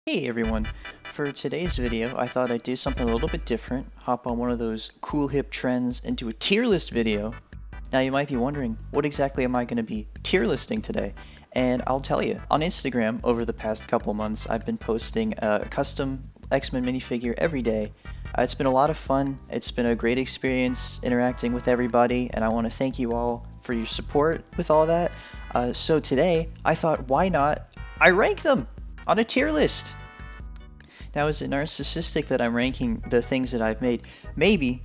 Hey everyone! For today's video, I thought I'd do something a little bit different, hop on one of those cool hip trends and do a tier list video. Now you might be wondering, what exactly am I going to be tier listing today? And I'll tell you, on Instagram over the past couple months, I've been posting a custom X-Men minifigure every day. It's been a lot of fun, it's been a great experience interacting with everybody, and I want to thank you all for your support with all that. So today, I thought, why not I rank them on a tier list? Now, is it narcissistic that I'm ranking the things that I've made? Maybe,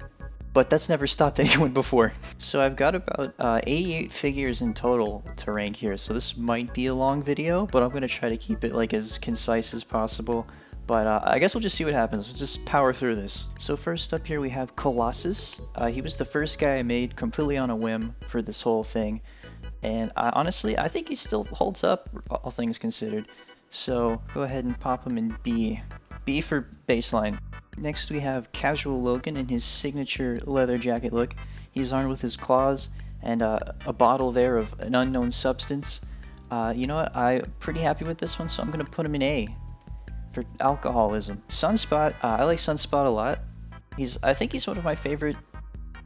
but that's never stopped anyone before. So I've got about 88 figures in total to rank here, so this might be a long video, but I'm going to try to keep it like as concise as possible. But I guess we'll just see what happens. We'll just power through this. So first up here we have Colossus. He was the first guy I made completely on a whim for this whole thing. And honestly, I think he still holds up, all things considered. So go ahead and pop him in B. B for baseline. Next we have Casual Logan in his signature leather jacket look. He's armed with his claws and a bottle there of an unknown substance. You know what, I'm pretty happy with this one, so I'm going to put him in A for alcoholism. Sunspot, I like Sunspot a lot. I think he's one of my favorite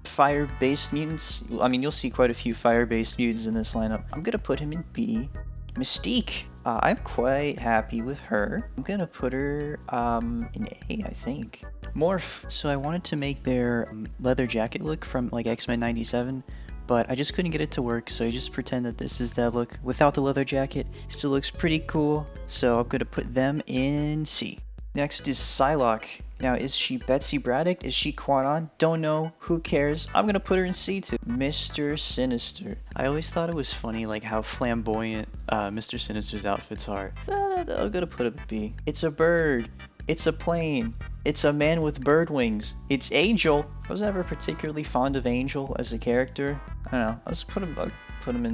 fire-based mutants. I mean, you'll see quite a few fire-based mutants in this lineup. I'm going to put him in B. Mystique, I'm quite happy with her. I'm gonna put her in A, I think. Morph, so I wanted to make their leather jacket look from like X-Men 97, but I just couldn't get it to work, so I just pretend that this is that look without the leather jacket. Still looks pretty cool, so I'm gonna put them in C. Next is Psylocke. Now, is she Betsy Braddock? Is she Quadon? Don't know. Who cares? I'm gonna put her in C too. Mr. Sinister. I always thought it was funny, like how flamboyant Mr. Sinister's outfits are. I'm gonna put it B. It's a bird. It's a plane. It's a man with bird wings. It's Angel. I was never particularly fond of Angel as a character. I don't know. I'll put him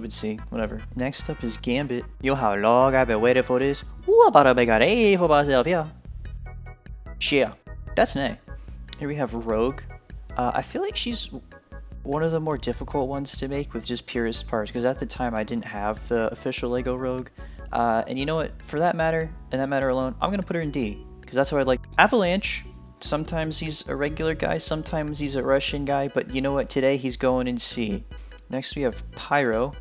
in C, whatever. Next up is Gambit. Yo, how long I've been waiting for this. Ooh, about to make an A for myself, yeah. Yeah, that's an A. Here we have Rogue. I feel like she's one of the more difficult ones to make with just purest parts, because at the time I didn't have the official Lego Rogue. And you know what, for that matter, and that matter alone, I'm going to put her in D, because that's what I like. Avalanche, sometimes he's a regular guy, sometimes he's a Russian guy, but you know what, today he's going in C. Next we have Pyro.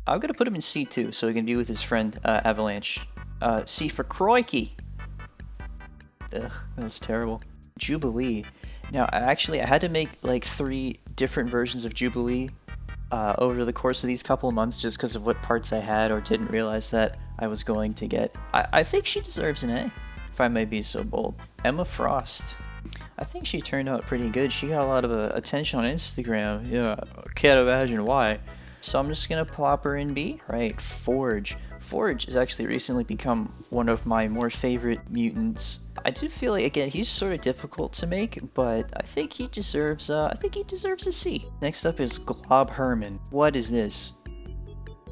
I'm going to put him in C too, so he can be with his friend Avalanche. C for Crikey. Ugh, that was terrible. Jubilee. Now, I had to make like 3 different versions of Jubilee over the course of these couple of months just because of what parts I had or didn't realize that I was going to get. I think she deserves an A, if I may be so bold. Emma Frost. I think she turned out pretty good. She got a lot of attention on Instagram. Yeah, can't imagine why. So I'm just gonna plop her in B. Right, Forge. Forge has actually recently become one of my more favorite mutants. I do feel like, again, he's sort of difficult to make, but I think he deserves a C. Next up is Glob Herman. What is this?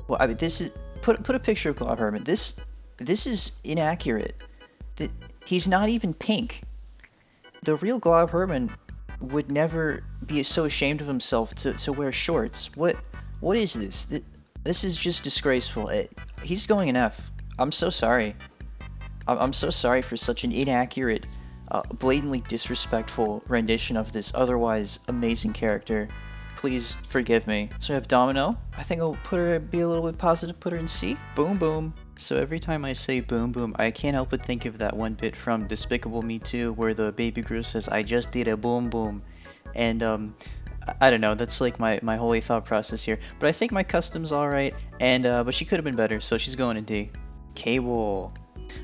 Well, I mean, this is put a picture of Glob Herman. This is inaccurate. He's not even pink. The real Glob Herman would never be so ashamed of himself to wear shorts. What is this? This is just disgraceful. He's going an F. I'm so sorry. I'm so sorry for such an inaccurate, blatantly disrespectful rendition of this otherwise amazing character. Please forgive me. So I have Domino. I think I'll be a little bit positive, put her in C. Boom Boom. So every time I say Boom Boom, I can't help but think of that one bit from Despicable Me 2 where the baby Groot says, "I just did a boom boom." And I don't know, that's like my holy thought process here. But I think my custom's alright, and but she could have been better, so she's going in D. Cable.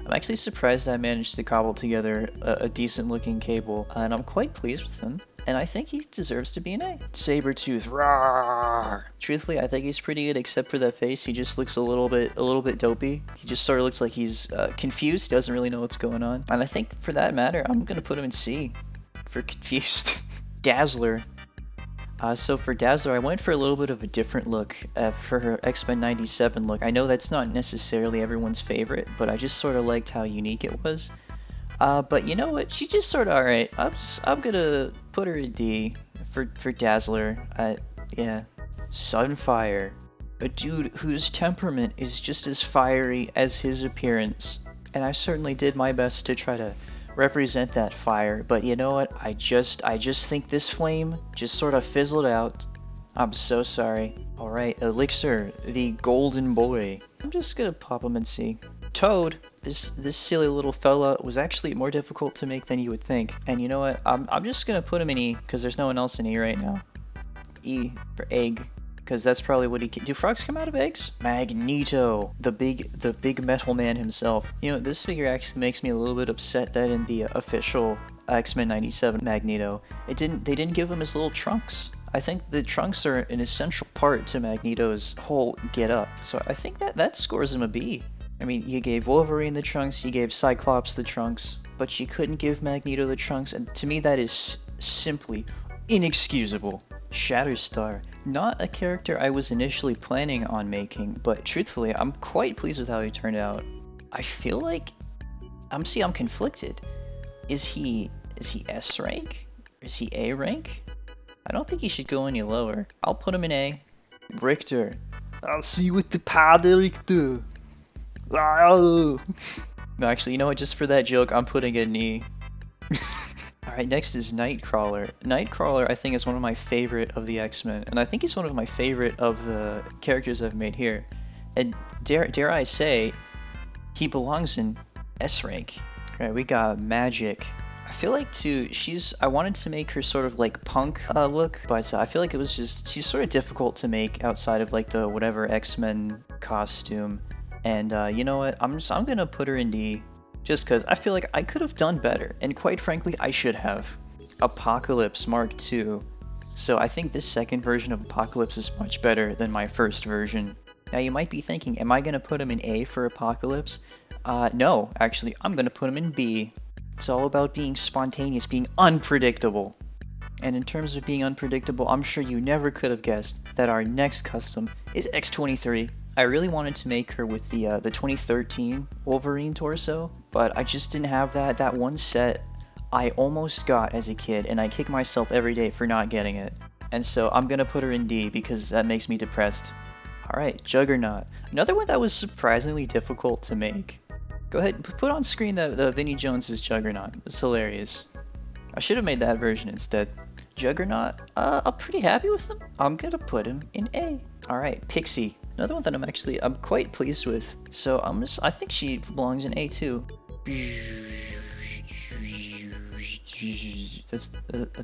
I'm actually surprised I managed to cobble together a decent looking Cable, and I'm quite pleased with him. And I think he deserves to be an A. Sabretooth. Rawr! Truthfully, I think he's pretty good except for that face. He just looks a little bit dopey. He just sort of looks like he's confused, doesn't really know what's going on. And I think for that matter, I'm gonna put him in C for confused. Dazzler. So for Dazzler, I went for a little bit of a different look for her X-Men 97 look. I know that's not necessarily everyone's favorite, but I just sort of liked how unique it was. But you know what? She just sort of alright. I'm gonna put her in D for Dazzler. Yeah. Sunfire. A dude whose temperament is just as fiery as his appearance. and I certainly did my best to try to represent that fire, but you know what? I just think this flame just sort of fizzled out. I'm so sorry. Alright, Elixir, the golden boy. I'm just gonna pop him and see. Toad, this silly little fella was actually more difficult to make than you would think. And you know what? I'm just gonna put him in E, because there's no one else in E right now. E for egg, because that's probably what he can. Do frogs come out of eggs? Magneto, the big metal man himself. You know, this figure actually makes me a little bit upset that in the official X-Men 97 Magneto, they didn't give him his little trunks. I think the trunks are an essential part to Magneto's whole get-up, so I think that scores him a B. I mean, you gave Wolverine the trunks, you gave Cyclops the trunks, but you couldn't give Magneto the trunks, and to me that is simply inexcusable. Shatterstar, not a character I was initially planning on making, but truthfully, I'm quite pleased with how he turned out. I feel like I'm conflicted. Is he S rank? Or is he A rank? I don't think he should go any lower. I'll put him in A. Richter, I'll see you with the powder, Richter. No, actually, you know what? Just for that joke, I'm putting it in E. Alright, next is Nightcrawler. Nightcrawler, I think, is one of my favorite of the X-Men, and I think he's one of my favorite of the characters I've made here. And dare I say, he belongs in S rank. Alright, we got Magic. I feel like I wanted to make her sort of like punk look, but I feel like she's sort of difficult to make outside of like the whatever X-Men costume. And you know what, I'm gonna put her in D, just because I feel like I could have done better, and quite frankly, I should have. Apocalypse Mark II. So I think this second version of Apocalypse is much better than my first version. Now you might be thinking, am I gonna put him in A for Apocalypse? No, actually, I'm gonna put him in B. It's all about being spontaneous, being unpredictable. And in terms of being unpredictable, I'm sure you never could have guessed that our next custom is X-23. I really wanted to make her with the 2013 Wolverine torso, but I just didn't have that one set I almost got as a kid, and I kick myself every day for not getting it. And so I'm gonna put her in D because that makes me depressed. Alright, Juggernaut. Another one that was surprisingly difficult to make. Go ahead, put on screen the Vinnie Jones's Juggernaut. It's hilarious. I should have made that version instead. Juggernaut, I'm pretty happy with him. I'm gonna put him in A. Alright, Pixie. Another one that I'm quite pleased with. So I think she belongs in A too. That's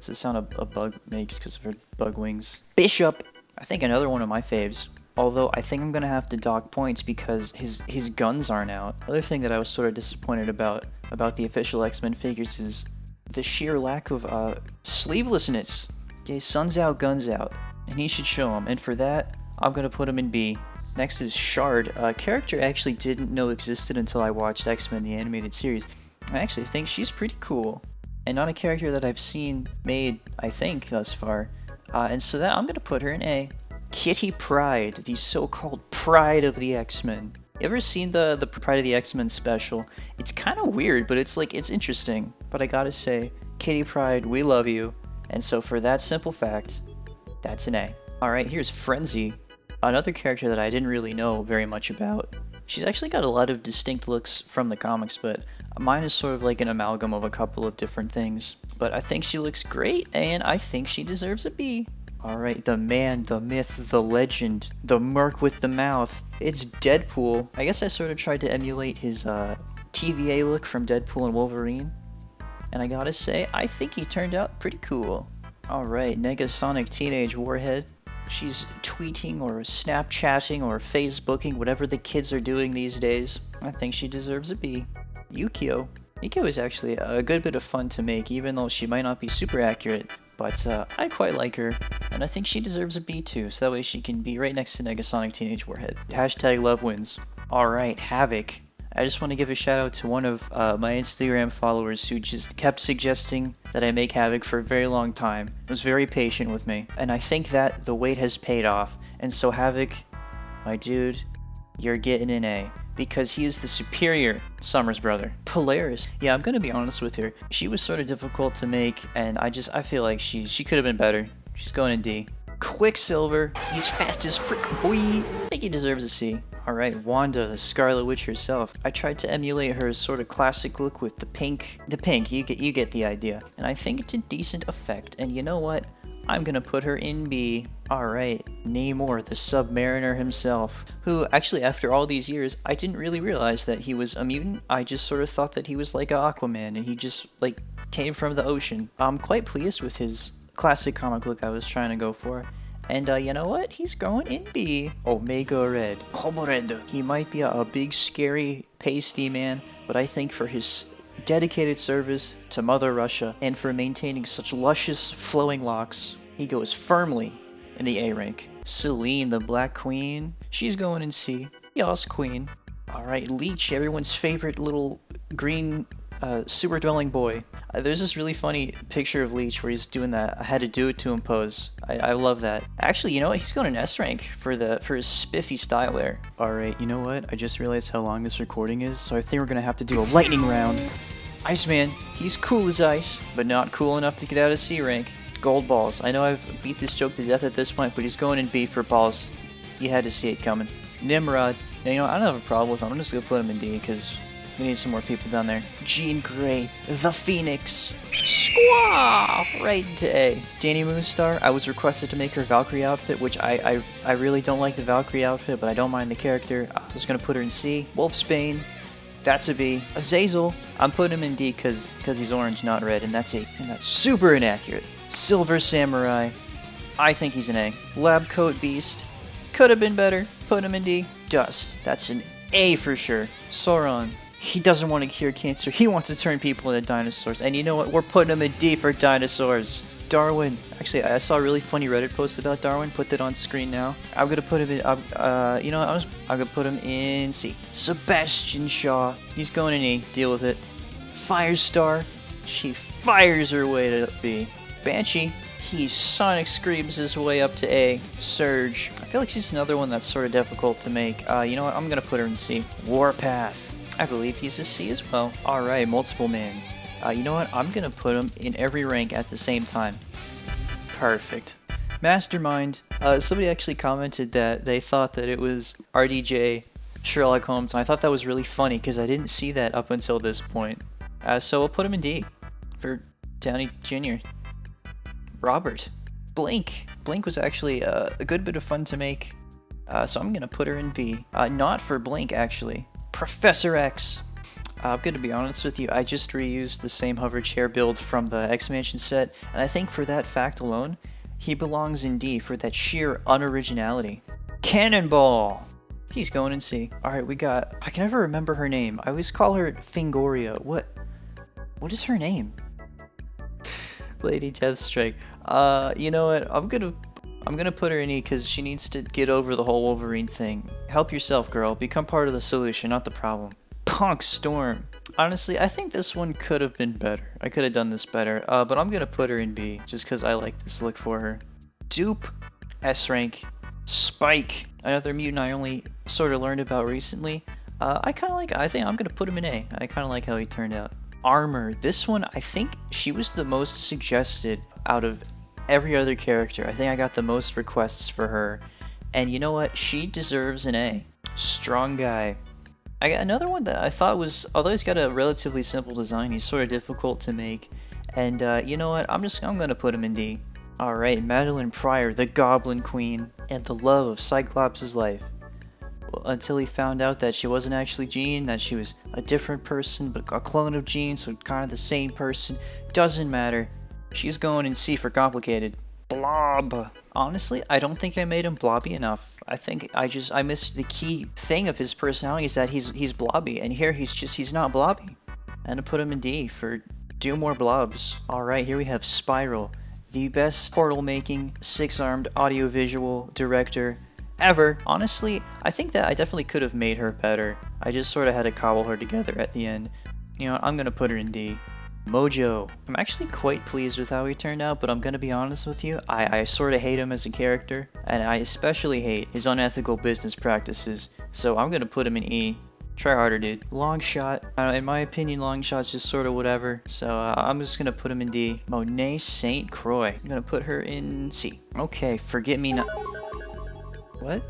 the sound a bug makes because of her bug wings. Bishop, I think another one of my faves. Although I think I'm gonna have to dock points because his guns aren't out. Another thing that I was sort of disappointed about the official X-Men figures is the sheer lack of sleevelessness. Okay, sun's out, guns out, and he should show them. And for that, I'm gonna put him in B. Next is Shard, a character I actually didn't know existed until I watched X-Men the animated series. I actually think she's pretty cool, and not a character that I've seen made, I think, thus far. And so that I'm gonna put her in A. Kitty Pryde, the so-called Pride of the X-Men. You ever seen the Pride of the X-Men special? It's kind of weird, but it's interesting. But I gotta say, Kitty Pryde, we love you. And so for that simple fact, that's an A. Alright, here's Frenzy, another character that I didn't really know very much about. She's actually got a lot of distinct looks from the comics, but mine is sort of like an amalgam of a couple of different things. But I think she looks great, and I think she deserves a B. Alright, the man, the myth, the legend, the merc with the mouth. It's Deadpool. I guess I sort of tried to emulate his TVA look from Deadpool and Wolverine. And I gotta say, I think he turned out pretty cool. Alright, Negasonic Teenage Warhead. She's tweeting or Snapchatting or Facebooking, whatever the kids are doing these days. I think she deserves a B. Yukio. Yukio is actually a good bit of fun to make, even though she might not be super accurate. But I quite like her, and I think she deserves a B too, so that way she can be right next to Negasonic Teenage Warhead. Hashtag love wins. Alright, Havoc. I just want to give a shout out to one of my Instagram followers who just kept suggesting that I make Havoc for a very long time. Was very patient with me, and I think that the wait has paid off. And so Havoc, my dude, you're getting an A. Because he is the superior Summers brother. Polaris. Yeah, I'm gonna be honest with her. She was sort of difficult to make, and I feel like she could have been better. She's going in D. Quicksilver, he's fast as frick, boy. I think he deserves a C. Alright, Wanda, the Scarlet Witch herself. I tried to emulate her sort of classic look with the pink. You get the idea. And I think it's a decent effect. And you know what? I'm gonna put her in B. Alright, Namor, the Submariner himself. Who, actually, after all these years, I didn't really realize that he was a mutant. I just sort of thought that he was like Aquaman, and he just, like, came from the ocean. I'm quite pleased with his classic comic look I was trying to go for. And you know what? He's going in B. Omega Red. Red. He might be a big, scary, pasty man, but I think for his dedicated service to Mother Russia and for maintaining such luscious, flowing locks, he goes firmly in the A rank. Selene, the Black Queen. She's going in C. Yas, Queen. Alright, Leech, everyone's favorite little green sewer dwelling boy. There's this really funny picture of Leech where he's doing that I had to do it to him pose. I love that. Actually, you know what? He's going in S rank for his spiffy style there. Alright, you know what? I just realized how long this recording is, so I think we're gonna have to do a lightning round. Iceman, he's cool as ice, but not cool enough to get out of C rank. Gold balls. I know I've beat this joke to death at this point, but he's going in B for balls. You had to see it coming. Nimrod. Now, you know, I don't have a problem with him. I'm just gonna put him in D because we need some more people down there. Jean Grey, the Phoenix. Squaw! Right into A. Danny Moonstar, I was requested to make her Valkyrie outfit, which I really don't like the Valkyrie outfit, but I don't mind the character. I was gonna put her in C. Wolfsbane, that's a B. Azazel, I'm putting him in D because he's orange, not red, and that's A. And that's super inaccurate. Silver Samurai, I think he's an A. Lab Coat Beast, could have been better, put him in D. Dust, that's an A for sure. Sauron, he doesn't want to cure cancer, he wants to turn people into dinosaurs. And you know what, we're putting him in D for dinosaurs. Darwin, actually I saw a really funny Reddit post about Darwin, put that on screen now. I'm gonna put him in, you know what, I'm gonna put him in C. Sebastian Shaw, he's going in E, deal with it. Firestar, she fires her way to B. Banshee, he Sonic Screams his way up to A. Surge, I feel like she's another one that's sort of difficult to make. You know what, I'm gonna put her in C. Warpath, I believe he's a C as well. Alright, Multiple Man. You know what, I'm gonna put him in every rank at the same time. Perfect. Mastermind, somebody actually commented that they thought that it was RDJ Sherlock Holmes, and I thought that was really funny because I didn't see that up until this point. So we'll put him in D for Downey Jr. Robert. Blink. Blink was actually a good bit of fun to make, so I'm gonna put her in B. Not for Blink, actually. Professor X. I'm gonna be honest with you, I just reused the same hover chair build from the X-Mansion set, and I think for that fact alone, he belongs in D for that sheer unoriginality. Cannonball! He's going in C. Alright, we got... I can never remember her name. I always call her Fingoria. What is her name? Lady Deathstrike. You know what? I'm gonna put her in E because she needs to get over the whole Wolverine thing. Help yourself, girl. Become part of the solution, not the problem. Punk Storm. Honestly, I think this one could have been better. I could have done this better, but I'm gonna put her in B just because I like this look for her. Dupe. S rank. Spike. Another mutant I only sort of learned about recently. I think I'm gonna put him in A. I kind of like how he turned out. Armor. This one, I think she was the most suggested out of every other character. I think I got the most requests for her. And you know what? She deserves an A. Strong Guy. I got another one that I thought was, although he's got a relatively simple design, he's sort of difficult to make. And you know what? I'm gonna put him in D. Alright, Madeline Pryor, the Goblin Queen, and the love of Cyclops' life. Well, until he found out that she wasn't actually Jean, that she was a different person, but a clone of Jean, so kind of the same person. Doesn't matter. She's going in C for complicated. Blob. Honestly, I don't think I made him blobby enough. I think I missed the key thing of his personality is that he's blobby, and here he's not blobby. And to put him in D for do more blobs. Alright, here we have Spiral, the best portal making, six-armed audiovisual director ever. Honestly, I think that I definitely could have made her better. I just sort of had to cobble her together at the end. You know, I'm gonna put her in D. Mojo. I'm actually quite pleased with how he turned out, but I'm gonna be honest with you, I sort of hate him as a character, and I especially hate his unethical business practices, so I'm gonna put him in E. Try harder, dude. Long shot. In my opinion, long shot's just sort of whatever. So I'm just gonna put him in D. Monet St. Croix. I'm gonna put her in C. Okay, forget me not. What?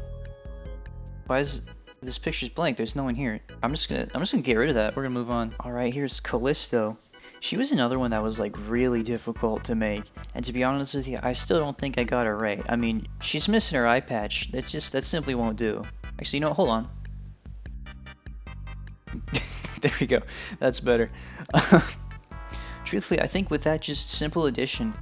Why is this picture's blank? There's no one here. I'm just gonna get rid of that. We're gonna move on. All right, here's Callisto. She was another one that was like really difficult to make. And to be honest with you, I still don't think I got her right. I mean, she's missing her eye patch. That simply won't do. Actually, you know what? Hold on. There we go. That's better. Truthfully, I think with that just simple addition,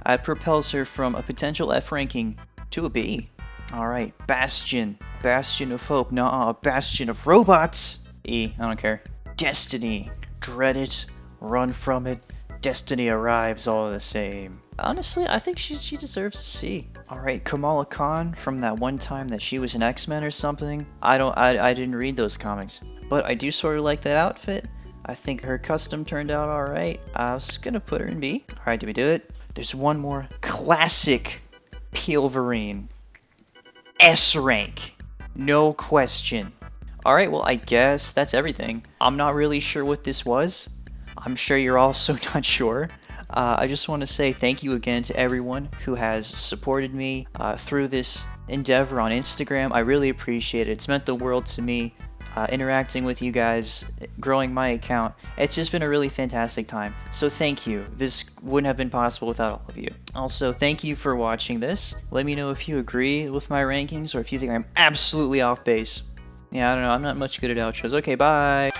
it propels her from a potential F ranking to a B. Alright, Bastion. Bastion of Hope. Nuh-uh, Bastion of Robots. E, I don't care. Destiny. Dread it. Run from it. Destiny arrives all the same. Honestly, I think she deserves a C. Alright, Kamala Khan from that one time that she was an X-Men or something. I didn't read those comics. But I do sort of like that outfit. I think her custom turned out alright. I was gonna put her in B. Alright, did we do it? There's one more. Classic Pilverine. S rank. No question. Alright, well I guess that's everything. I'm not really sure what this was. I'm sure you're also not sure. I just want to say thank you again to everyone who has supported me through this endeavor on Instagram. I really appreciate it. It's meant the world to me. Interacting with you guys, growing my account. It's just been a really fantastic time. So thank you. This wouldn't have been possible without all of you. Also, thank you for watching this. Let me know if you agree with my rankings or if you think I'm absolutely off base. Yeah, I don't know. I'm not much good at outros. Okay, bye.